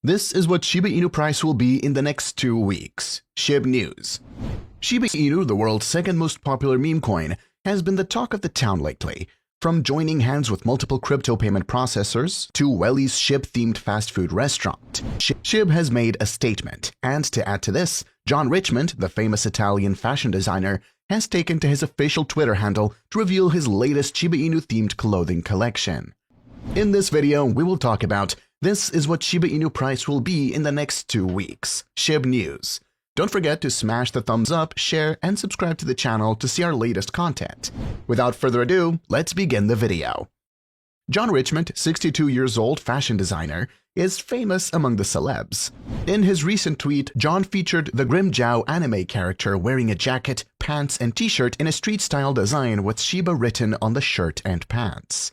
This is what Shiba Inu price will be in the next 2 weeks. Shib News. Shiba Inu, the world's second most popular meme coin, has been the talk of the town lately. From joining hands with multiple crypto payment processors to Welly's Shib-themed fast food restaurant, Shib has made a statement. And to add to this, John Richmond, the famous Italian fashion designer, has taken to his official Twitter handle to reveal his latest Shiba Inu-themed clothing collection. In this video, we will talk about this is what Shiba Inu price will be in the next 2 weeks. Shib News. Don't forget to smash the thumbs up, share, and subscribe to the channel to see our latest content. Without further ado, let's begin the video. John Richmond, 62 years old fashion designer, is famous among the celebs. In his recent tweet, John featured the Grimmjow anime character wearing a jacket, pants, and t-shirt in a street-style design with Shiba written on the shirt and pants.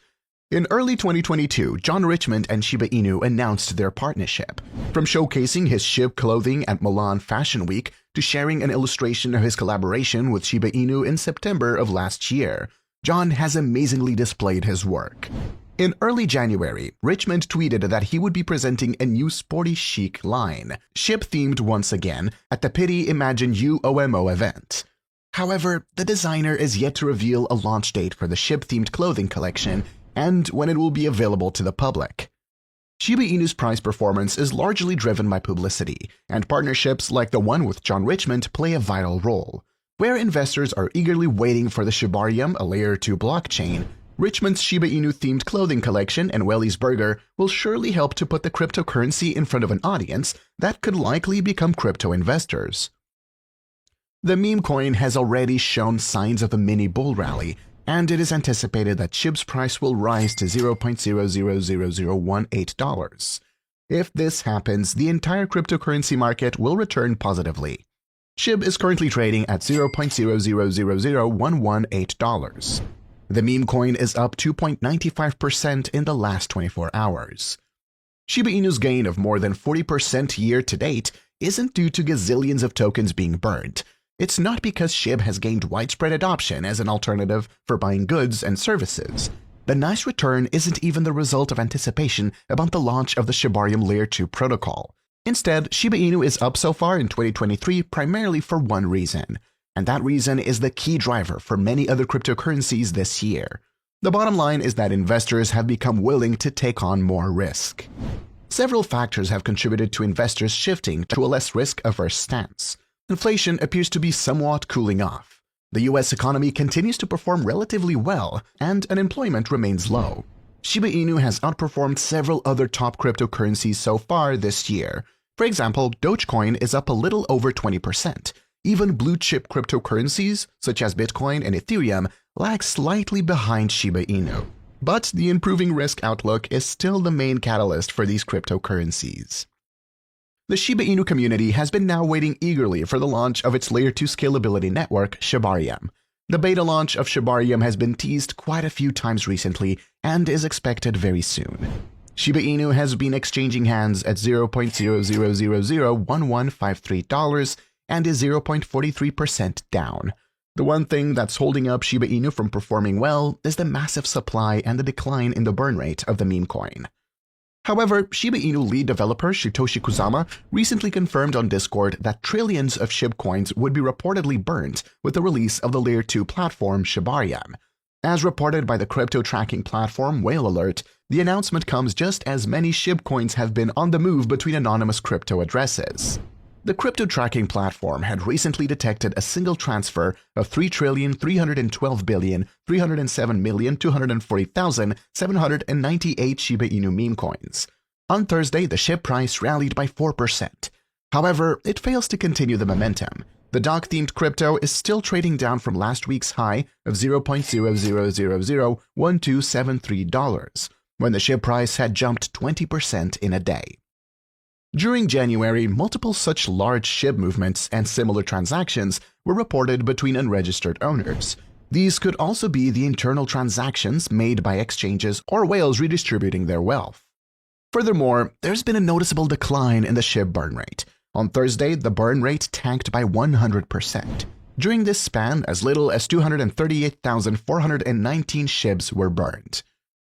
In early 2022, John Richmond and Shiba Inu announced their partnership. From showcasing his Shib clothing at Milan Fashion Week to sharing an illustration of his collaboration with Shiba Inu in September of last year, John has amazingly displayed his work. In early January, Richmond tweeted that he would be presenting a new sporty chic line, Shib-themed once again, at the Pity Imagine You OMO event. However, the designer is yet to reveal a launch date for the Shib-themed clothing collection and when it will be available to the public. Shiba Inu's price performance is largely driven by publicity, and partnerships like the one with John Richmond play a vital role. Where investors are eagerly waiting for the Shibarium, a Layer 2 blockchain, Richmond's Shiba Inu-themed clothing collection and Welly's Burger will surely help to put the cryptocurrency in front of an audience that could likely become crypto investors. The meme coin has already shown signs of a mini bull rally, and it is anticipated that Shib's price will rise to $0.000018. If this happens, the entire cryptocurrency market will return positively. Shib is currently trading at $0.000118. The meme coin is up 2.95% in the last 24 hours. Shiba Inu's gain of more than 40% year to date isn't due to gazillions of tokens being burned. It's not because Shib has gained widespread adoption as an alternative for buying goods and services. The nice return isn't even the result of anticipation about the launch of the Shibarium Layer 2 protocol. Instead, Shiba Inu is up so far in 2023 primarily for one reason, and that reason is the key driver for many other cryptocurrencies this year. The bottom line is that investors have become willing to take on more risk. Several factors have contributed to investors shifting to a less risk-averse stance. Inflation appears to be somewhat cooling off. The US economy continues to perform relatively well, and unemployment remains low. Shiba Inu has outperformed several other top cryptocurrencies so far this year. For example, Dogecoin is up a little over 20%. Even blue-chip cryptocurrencies, such as Bitcoin and Ethereum, lag slightly behind Shiba Inu. But the improving risk outlook is still the main catalyst for these cryptocurrencies. The Shiba Inu community has been now waiting eagerly for the launch of its Layer 2 scalability network, Shibarium. The beta launch of Shibarium has been teased quite a few times recently and is expected very soon. Shiba Inu has been exchanging hands at $0.00001153 and is 0.43% down. The one thing that's holding up Shiba Inu from performing well is the massive supply and the decline in the burn rate of the meme coin. However, Shiba Inu lead developer Satoshi Kusama recently confirmed on Discord that trillions of Shib coins would be reportedly burnt with the release of the Layer 2 platform Shibarium. As reported by the crypto tracking platform Whale Alert, the announcement comes just as many Shib coins have been on the move between anonymous crypto addresses. The crypto tracking platform had recently detected a single transfer of 3,312,307,240,798 Shiba Inu meme coins. On Thursday, the Shib price rallied by 4%. However, it fails to continue the momentum. The dog-themed crypto is still trading down from last week's high of $0.00001273, when the Shib price had jumped 20% in a day. During January, multiple such large Shib movements and similar transactions were reported between unregistered owners. These could also be the internal transactions made by exchanges or whales redistributing their wealth. Furthermore, there's been a noticeable decline in the Shib burn rate. On Thursday, the burn rate tanked by 100%. During this span, as little as 238,419 Shibs were burned.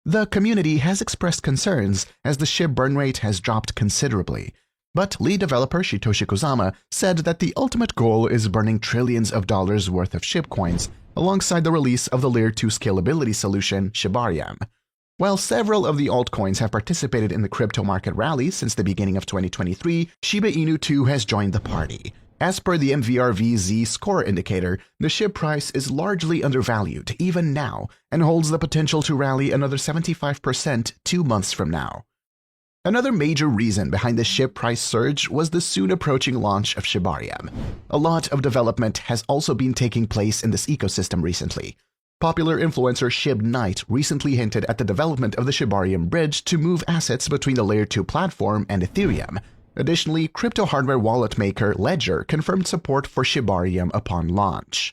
The community has expressed concerns as the SHIB burn rate has dropped considerably, but lead developer Satoshi Kozama said that the ultimate goal is burning trillions of dollars worth of SHIB coins alongside the release of the Layer 2 scalability solution Shibarium. While several of the altcoins have participated in the crypto market rally since the beginning of 2023, Shiba Inu too has joined the party. As per the MVRVZ score indicator, the SHIB price is largely undervalued even now and holds the potential to rally another 75% 2 months from now. Another major reason behind the SHIB price surge was the soon approaching launch of Shibarium. A lot of development has also been taking place in this ecosystem recently. Popular influencer Shib Knight recently hinted at the development of the Shibarium bridge to move assets between the Layer 2 platform and Ethereum. Additionally, crypto hardware wallet maker Ledger confirmed support for Shibarium upon launch.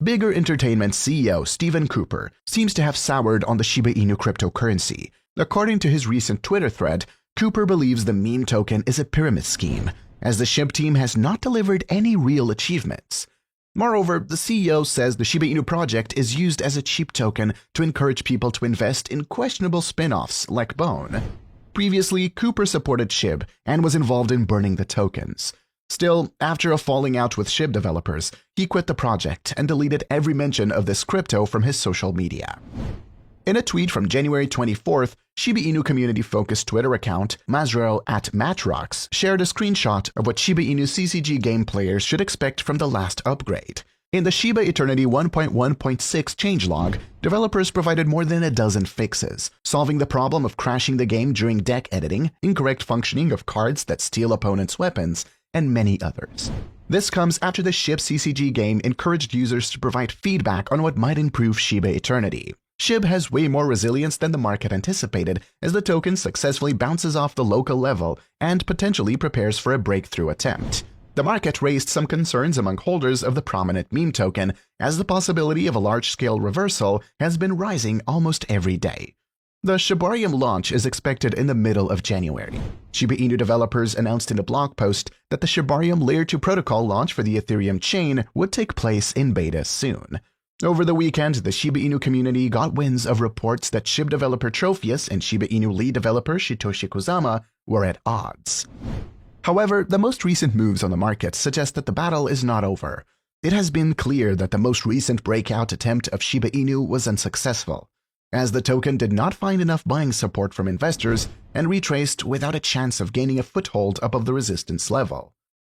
Bigger Entertainment CEO Stephen Cooper seems to have soured on the Shiba Inu cryptocurrency. According to his recent Twitter thread, Cooper believes the meme token is a pyramid scheme, as the Shib team has not delivered any real achievements. Moreover, the CEO says the Shiba Inu project is used as a cheap token to encourage people to invest in questionable spin-offs like Bone. Previously, Cooper supported Shib and was involved in burning the tokens. Still, after a falling out with Shib developers, he quit the project and deleted every mention of this crypto from his social media. In a tweet from January 24th, Shiba Inu community-focused Twitter account Mazrel @Matrox shared a screenshot of what Shiba Inu CCG game players should expect from the last upgrade. In the Shiba Eternity 1.1.6 changelog, developers provided more than a dozen fixes, solving the problem of crashing the game during deck editing, incorrect functioning of cards that steal opponents' weapons, and many others. This comes after the Shib CCG game encouraged users to provide feedback on what might improve Shiba Eternity. Shib has way more resilience than the market anticipated as the token successfully bounces off the local level and potentially prepares for a breakthrough attempt. The market raised some concerns among holders of the prominent meme token, as the possibility of a large-scale reversal has been rising almost every day. The Shibarium launch is expected in the middle of January. Shiba Inu developers announced in a blog post that the Shibarium Layer 2 protocol launch for the Ethereum chain would take place in beta soon. Over the weekend, the Shiba Inu community got winds of reports that Shib developer Trophius and Shiba Inu lead developer Satoshi Kozama were at odds. However, the most recent moves on the market suggest that the battle is not over. It has been clear that the most recent breakout attempt of Shiba Inu was unsuccessful, as the token did not find enough buying support from investors and retraced without a chance of gaining a foothold above the resistance level.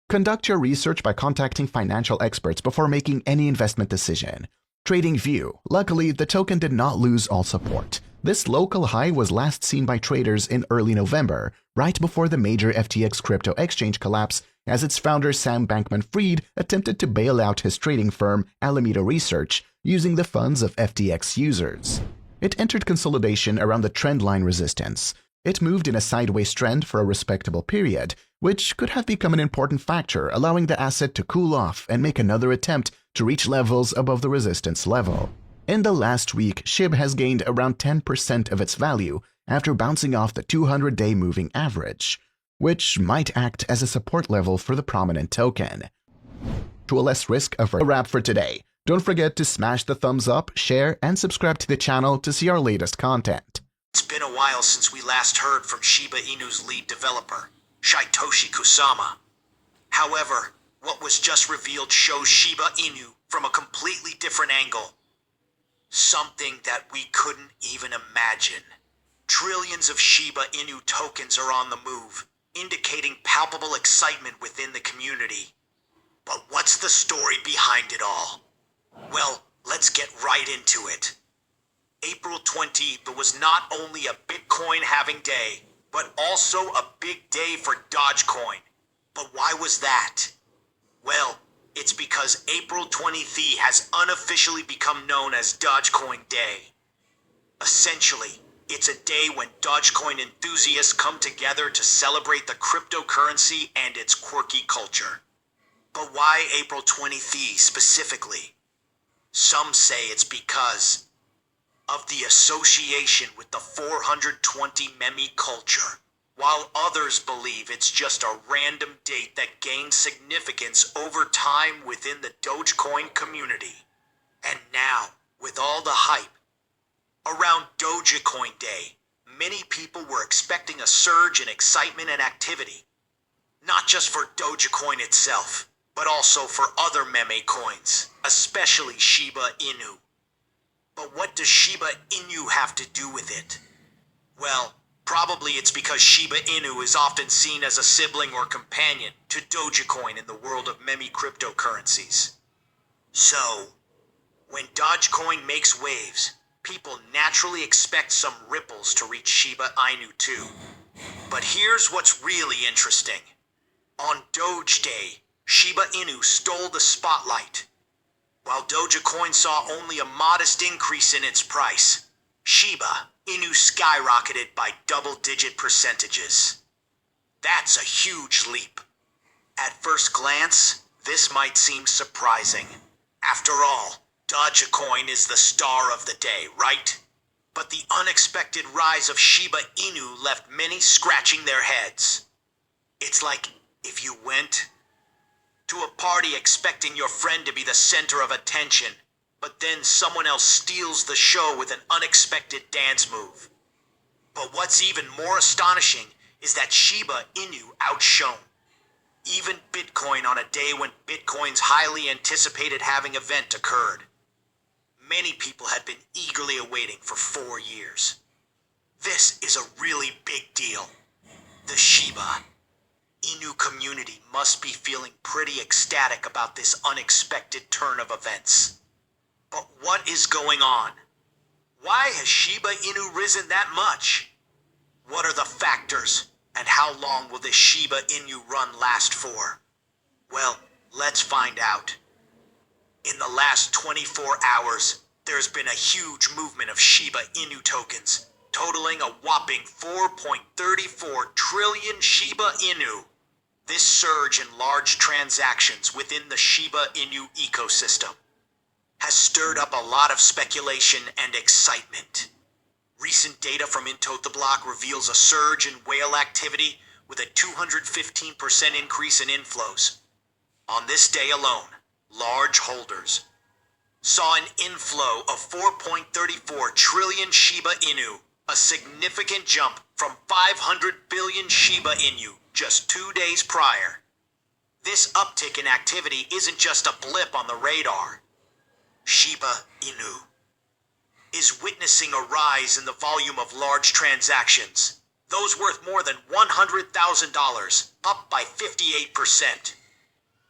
Conduct your research by contacting financial experts before making any investment decision. TradingView. Luckily, the token did not lose all support. This local high was last seen by traders in early November, right before the major FTX crypto exchange collapse, as its founder Sam Bankman-Fried attempted to bail out his trading firm Alameda Research using the funds of FTX users. It entered consolidation around the trendline resistance. It moved in a sideways trend for a respectable period, which could have become an important factor, allowing the asset to cool off and make another attempt to reach levels above the resistance level. In the last week, Shib has gained around 10% of its value after bouncing off the 200-day moving average, which might act as a support level for the prominent token. To a less risk-averse wrap for today, don't forget to smash the thumbs up, share, and subscribe to the channel to see our latest content. It's been a while since we last heard from Shiba Inu's lead developer, Satoshi Kozama. However, what was just revealed shows Shiba Inu from a completely different angle. Something that we couldn't even imagine. Trillions of Shiba Inu tokens are on the move, indicating palpable excitement within the community. But what's the story behind it all? Well, let's get right into it. April 20th was not only a Bitcoin halving day, but also a big day for Dogecoin. But why was that? Well, it's because April 23rd has unofficially become known as Dogecoin Day. Essentially, it's a day when Dogecoin enthusiasts come together to celebrate the cryptocurrency and its quirky culture. But why April 23rd specifically? Some say it's because of the association with the 420 meme culture, while others believe it's just a random date that gained significance over time within the Dogecoin community. And now, with all the hype, Around Dogecoin Day, many people were expecting a surge in excitement and activity, not just for Dogecoin itself, but also for other meme coins, especially Shiba Inu. But what does Shiba Inu have to do with it? Well, probably it's because Shiba Inu is often seen as a sibling or companion to Dogecoin in the world of meme cryptocurrencies. So, when Dogecoin makes waves, people naturally expect some ripples to reach Shiba Inu too. But here's what's really interesting. On Doge Day, Shiba Inu stole the spotlight. While Dogecoin saw only a modest increase in its price, Shiba Inu skyrocketed by double-digit percentages. That's a huge leap. At first glance, this might seem surprising. After all, Dogecoin is the star of the day, right? But the unexpected rise of Shiba Inu left many scratching their heads. It's like if you went to a party expecting your friend to be the center of attention, but then someone else steals the show with an unexpected dance move. But what's even more astonishing is that Shiba Inu outshone even Bitcoin on a day when Bitcoin's highly anticipated halving event occurred. Many people had been eagerly awaiting for 4 years. This is a really big deal. The Shiba Inu community must be feeling pretty ecstatic about this unexpected turn of events. But what is going on? Why has Shiba Inu risen that much? What are the factors, and how long will this Shiba Inu run last for? Well, let's find out. In the last 24 hours, there's been a huge movement of Shiba Inu tokens, totaling a whopping 4.34 trillion Shiba Inu. This surge in large transactions within the Shiba Inu ecosystem has stirred up a lot of speculation and excitement. Recent data from Into the Block reveals a surge in whale activity with a 215% increase in inflows. On this day alone, large holders saw an inflow of 4.34 trillion Shiba Inu, a significant jump from 500 billion Shiba Inu just 2 days prior. This uptick in activity isn't just a blip on the radar. Shiba Inu is witnessing a rise in the volume of large transactions, those worth more than $100,000, up by 58%.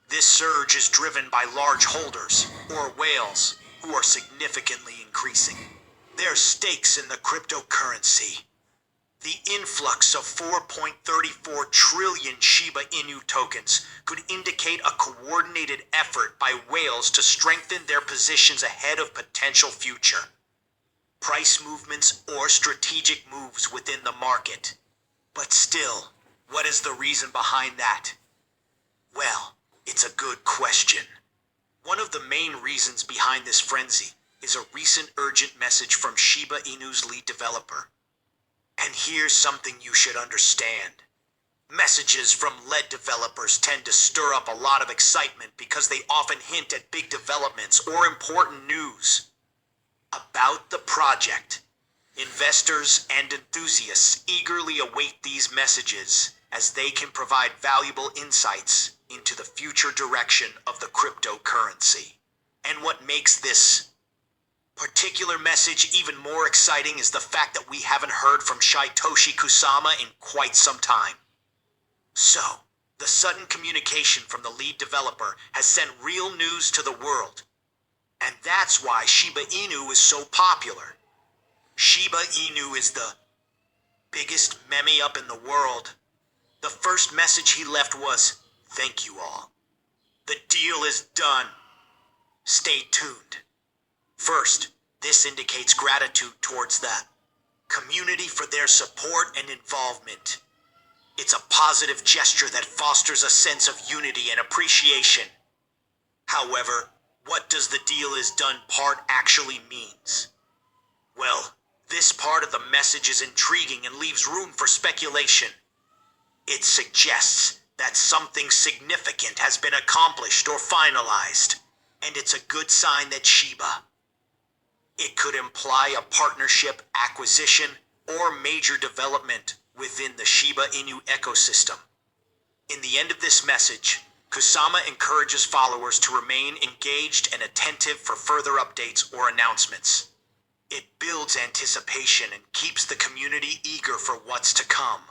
This surge is driven by large holders, or whales, who are significantly increasing their stakes in the cryptocurrency. The influx of 4.34 trillion Shiba Inu tokens could indicate a coordinated effort by whales to strengthen their positions ahead of potential future price movements or strategic moves within the market. But still, what is the reason behind that? Well, it's a good question. One of the main reasons behind this frenzy is a recent urgent message from Shiba Inu's lead developer. And here's something you should understand. Messages from lead developers tend to stir up a lot of excitement because they often hint at big developments or important news about the project. Investors and enthusiasts eagerly await these messages as they can provide valuable insights into the future direction of the cryptocurrency. And what makes this particular message even more exciting is the fact that we haven't heard from Satoshi Kusama in quite some time. So, the sudden communication from the lead developer has sent real news to the world. And that's why Shiba Inu is so popular. Shiba Inu is the biggest meme up in the world. The first message he left was, "Thank you all. The deal is done. Stay tuned." First, this indicates gratitude towards the community for their support and involvement. It's a positive gesture that fosters a sense of unity and appreciation. However, what does the deal is done part actually means? Well, this part of the message is intriguing and leaves room for speculation. It suggests that something significant has been accomplished or finalized, and it's a good sign that Shiba It could imply a partnership, acquisition, or major development within the Shiba Inu ecosystem. In the end of this message, Kusama encourages followers to remain engaged and attentive for further updates or announcements. It builds anticipation and keeps the community eager for what's to come.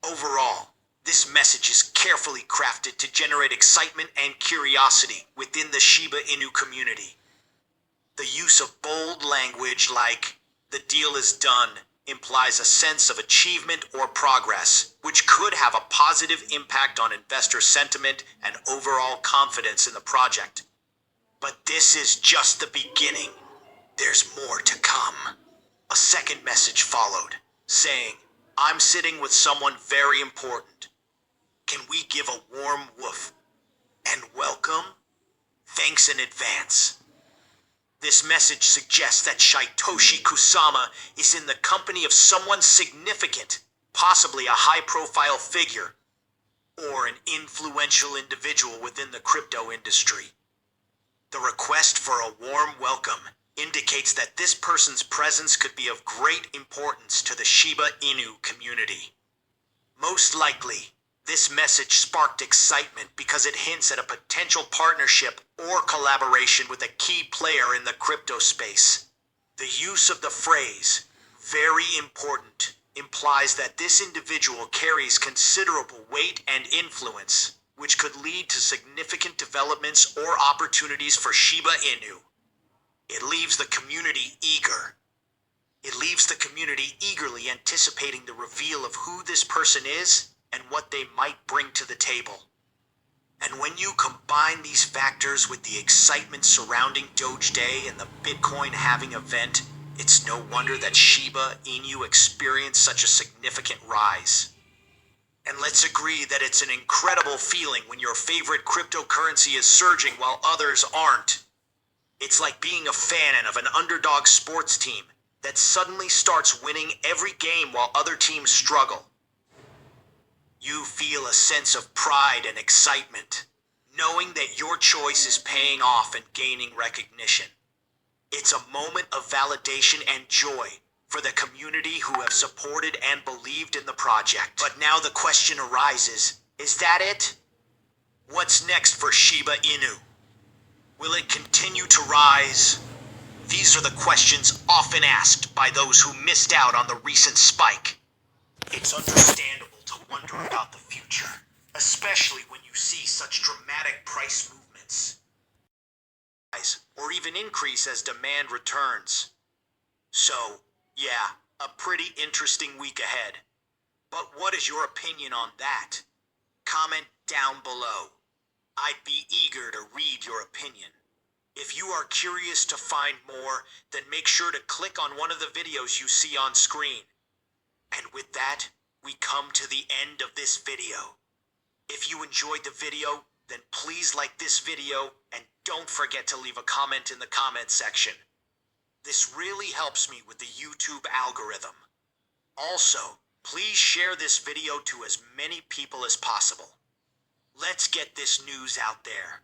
Overall, this message is carefully crafted to generate excitement and curiosity within the Shiba Inu community. The use of bold language like, "the deal is done," implies a sense of achievement or progress, which could have a positive impact on investor sentiment and overall confidence in the project. But this is just the beginning. There's more to come. A second message followed, saying, "I'm sitting with someone very important. Can we give a warm woof and welcome? Thanks in advance." This message suggests that Shitoshi Kusama is in the company of someone significant, possibly a high-profile figure, or an influential individual within the crypto industry. The request for a warm welcome indicates that this person's presence could be of great importance to the Shiba Inu community. Most likely, this message sparked excitement because it hints at a potential partnership or collaboration with a key player in the crypto space. The use of the phrase, "very important," implies that this individual carries considerable weight and influence, which could lead to significant developments or opportunities for Shiba Inu. It leaves the community eagerly anticipating the reveal of who this person is and what they might bring to the table. And when you combine these factors with the excitement surrounding Doge Day and the Bitcoin halving event, it's no wonder that Shiba Inu experienced such a significant rise. And let's agree that it's an incredible feeling when your favorite cryptocurrency is surging while others aren't. It's like being a fan of an underdog sports team that suddenly starts winning every game while other teams struggle. You feel a sense of pride and excitement, knowing that your choice is paying off and gaining recognition. It's a moment of validation and joy for the community who have supported and believed in the project. But now the question arises, is that it? What's next for Shiba Inu? Will it continue to rise? These are the questions often asked by those who missed out on the recent spike. It's understandable to wonder about the future, especially when you see such dramatic price movements, or even increase as demand returns. So, yeah, a pretty interesting week ahead. But what is your opinion on that? Comment down below. I'd be eager to read your opinion. If you are curious to find more, then make sure to click on one of the videos you see on screen. And with that, we come to the end of this video. If you enjoyed the video, then please like this video and don't forget to leave a comment in the comment section. This really helps me with the YouTube algorithm. Also, please share this video to as many people as possible. Let's get this news out there.